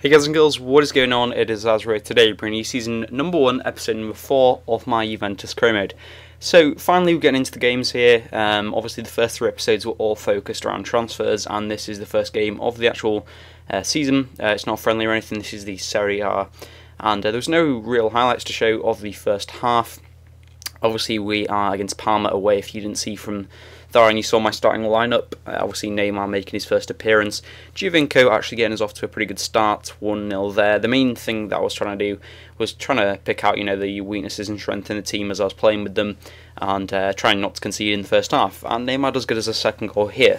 Hey guys and girls, what is going on? It is Zazzri today, bringing you season number 1, episode number 4 of my Juventus career mode. So finally we're getting into the games here. Obviously the first 3 episodes were all focused around transfers, and this is the first game of the actual season. It's not friendly or anything, this is the Serie A, and there was no real highlights to show of the first half. Obviously we are against Parma away. If you didn't see from there and you saw my starting lineup, obviously Neymar making his first appearance, Juventus actually getting us off to a pretty good start, 1-0 there. The main thing that I was trying to do was trying to pick out, the weaknesses and strength in the team as I was playing with them, and trying not to concede in the first half. And Neymar does get us a second goal here.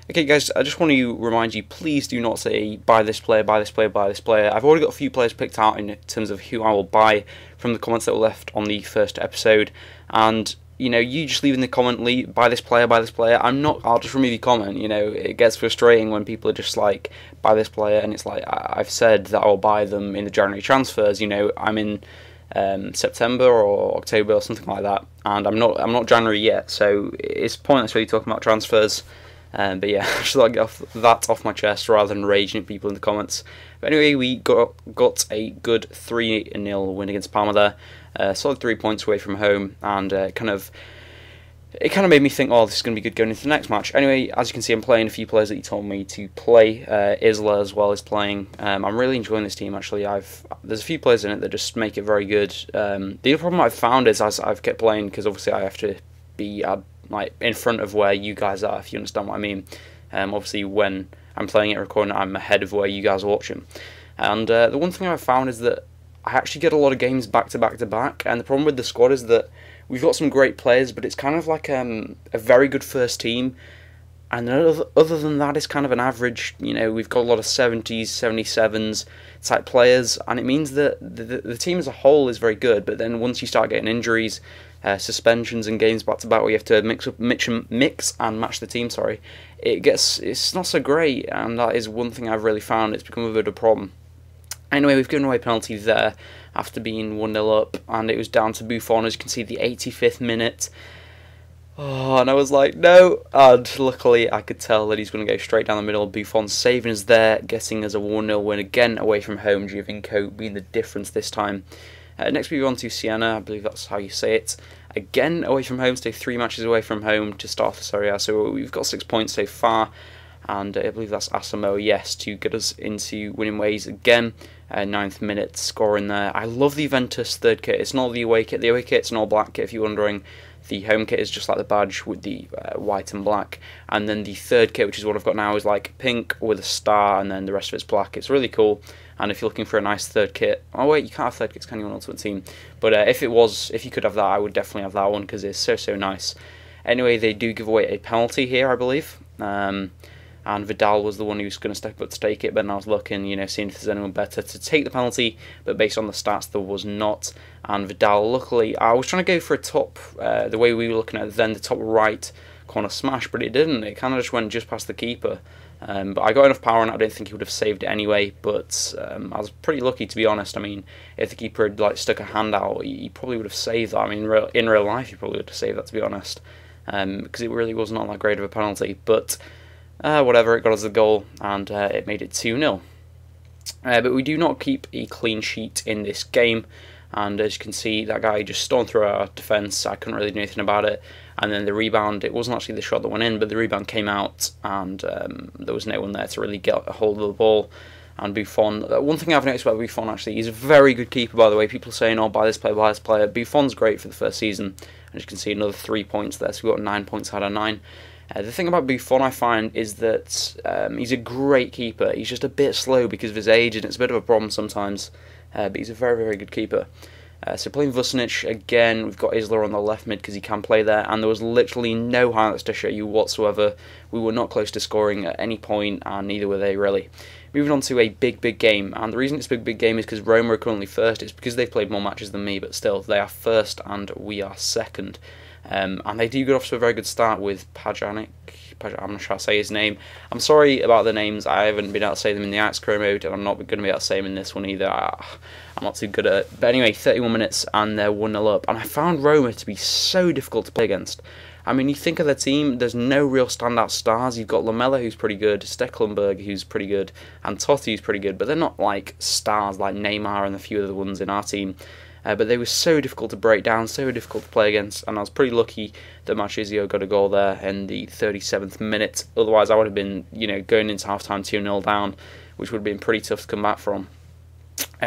Okay guys, I just want to remind you, please do not say buy this player, buy this player, buy this player. I've already got a few players picked out in terms of who I will buy from the comments that were left on the first episode, and you just leave in the comment, buy this player, buy this player. I'll just remove your comment. It gets frustrating when people are just like, buy this player, and it's like, I've said that I'll buy them in the January transfers. I'm in September or October or something like that, and I'm not January yet, so it's pointless really talking about transfers. But yeah, I just thought I'd get that off my chest rather than raging at people in the comments. But anyway, we got a good 3-0 win against Parma there. Solid 3 points away from home, and it kind of made me think, oh, this is going to be good going into the next match. Anyway, as you can see, I'm playing a few players that you told me to play. Isla as well is playing. I'm really enjoying this team, actually. There's a few players in it that just make it very good. The other problem I've found is, as I've kept playing, because obviously I have to be in front of where you guys are, if you understand what I mean. Obviously, when I'm playing it recording, I'm ahead of where you guys are watching. And the one thing I've found is that I actually get a lot of games back to back to back, and the problem with the squad is that we've got some great players, but it's kind of like a very good first team, and other than that, it's kind of an average. We've got a lot of 70s, 77s type players, and it means that the team as a whole is very good, but then once you start getting injuries, suspensions and games back to back where you have to mix and match the team, it's not so great, and that is one thing I've really found. It's become a bit of a problem. Anyway, we've given away a penalty there after being 1-0 up, and it was down to Buffon, as you can see, the 85th minute. Oh, and I was like, no, and luckily I could tell that he's going to go straight down the middle. Buffon saving us there, getting us a 1-0 win again away from home, Juventus being the difference this time. Next we go on to Siena, I believe that's how you say it. Again away from home, stay 3 matches away from home to start the Serie A, so we've got 6 points so far. And I believe that's Asamo, yes, to get us into winning ways again. 9th minute scoring there. I love the Juventus third kit. It's not the away kit. The away kit's an all black kit, if you're wondering. The home kit is just like the badge with the white and black. And then the third kit, which is what I've got now, is like pink with a star, and then the rest of it's black. It's really cool. And if you're looking for a nice third kit, oh wait, you can't have third kits, can you, on Ultimate Team? But if you could have that, I would definitely have that one, because it's so nice. Anyway, they do give away a penalty here, I believe. And Vidal was the one who was going to step up to take it, but then I was looking, seeing if there's anyone better to take the penalty, but based on the stats, there was not. And Vidal, luckily, I was trying to go for a top, the way we were looking at it then, the top right corner smash, but it didn't. It kind of just went just past the keeper. But I got enough power, and I don't think he would have saved it anyway, but I was pretty lucky, to be honest. I mean, if the keeper had stuck a hand out, he probably would have saved that. I mean, in real life, he probably would have saved that, to be honest, because it really was not that great of a penalty, but whatever, it got us the goal, and it made it 2-0. But we do not keep a clean sheet in this game, and as you can see, that guy just stormed through our defence. I couldn't really do anything about it, and then the rebound, it wasn't actually the shot that went in, but the rebound came out, and there was no one there to really get a hold of the ball. And Buffon, one thing I've noticed about Buffon, actually, he's a very good keeper, by the way. People are saying, oh, buy this player, buy this player. Buffon's great for the first season, and as you can see, another 3 points there, so we've got 9 points out of 9. The thing about Buffon, I find, is that he's a great keeper. He's just a bit slow because of his age, and it's a bit of a problem sometimes, but he's a very good keeper. So playing Vucinic again, we've got Isla on the left mid because he can play there, and there was literally no highlights to show you whatsoever. We were not close to scoring at any point, and neither were they really. Moving on to a big game, and the reason it's a big game is because Roma are currently first. It's because they've played more matches than me, but still, they are first and we are second. And they do get off to a very good start with Pajanic. I'm not sure how to say his name. I'm sorry about the names. I haven't been able to say them in the Ajax career mode, and I'm not going to be able to say them in this one either. I'm not too good at it. But anyway, 31 minutes, and they're 1-0 up. And I found Roma to be so difficult to play against. I mean, you think of the team, there's no real standout stars. You've got Lamela, who's pretty good, Stecklenburg, who's pretty good, and Totti, who's pretty good, but they're not like stars like Neymar and the few other ones in our team. But they were so difficult to break down, so difficult to play against, and I was pretty lucky that Marchisio got a goal there in the 37th minute. Otherwise, I would have been, going into half-time 2-0 down, which would have been pretty tough to come back from.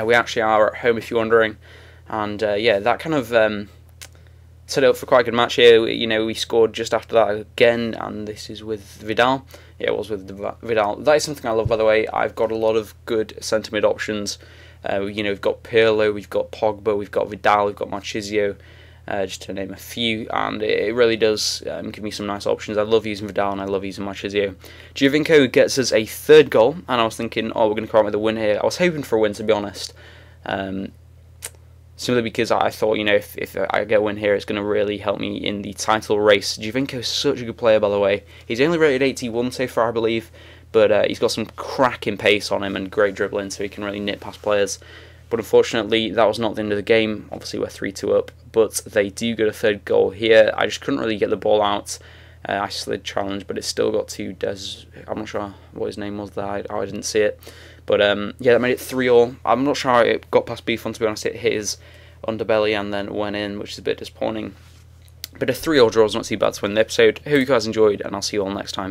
We actually are at home, if you're wondering, and that kind of set it up for quite a good match here. We scored just after that again, and this is with Vidal. Yeah, it was with Vidal. That is something I love, by the way. I've got a lot of good centre-mid options. We've got Pirlo, we've got Pogba, we've got Vidal, we've got Marchisio, just to name a few, and it really does give me some nice options. I love using Vidal and I love using Marchisio. Giovinco gets us a third goal, and I was thinking, we're going to come out with a win here. I was hoping for a win, to be honest, simply because I thought, if I get a win here, it's going to really help me in the title race. Giovinco is such a good player, by the way. He's only rated 81 so far, I believe, but he's got some cracking pace on him and great dribbling, so he can really nip past players. But unfortunately, that was not the end of the game. Obviously, we're 3-2 up, but they do get a third goal here. I just couldn't really get the ball out. I slid challenge, but it still got to Des. I'm not sure what his name was there. I didn't see it. But that made it 3-3. I'm not sure how it got past Buffon, to be honest. It hit his underbelly and then went in, which is a bit disappointing. But a 3-3 draw is not too bad to win the episode. Hope you guys enjoyed, and I'll see you all next time.